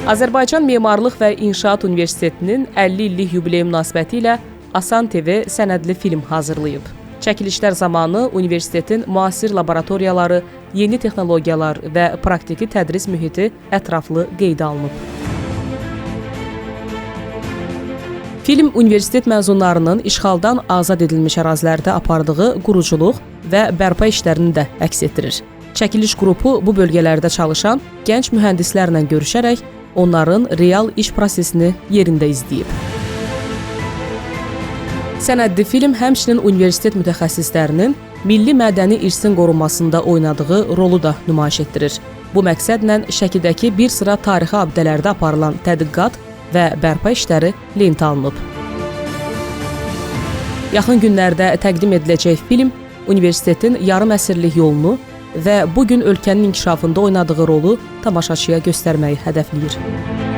Azərbaycan Memarlıq və İnşaat Universitetinin 50 illik yubileyi münasibətilə Asan TV sənədli film hazırlayıb. Çəkilişlər zamanı universitetin müasir laboratoriyaları, yeni texnologiyalar və praktiki tədris mühiti ətraflı qeydə alınıb. Film universitet məzunlarının işğaldan azad edilmiş ərazilərdə apardığı quruculuq və bərpa işlərini də əks etdirir. Çəkiliş qrupu bu bölgələrdə çalışan gənc mühəndislərlə görüşərək onların real iş prosesini yerində izləyib. Sənədli film həmçinin universitet mütəxəssislərinin milli mədəni irsin qorunmasında oynadığı rolu da nümayiş etdirir. Bu məqsədlə Şəkidəki bir sıra tarixi abidələrdə aparılan tədqiqat və bərpa işləri lentə alınıb. Yaxın günlərdə təqdim ediləcək film universitetin yarım əsrlik yolunu və bugün ölkənin inkişafında oynadığı rolu tamaşaçıya göstərməyi hədəfləyir.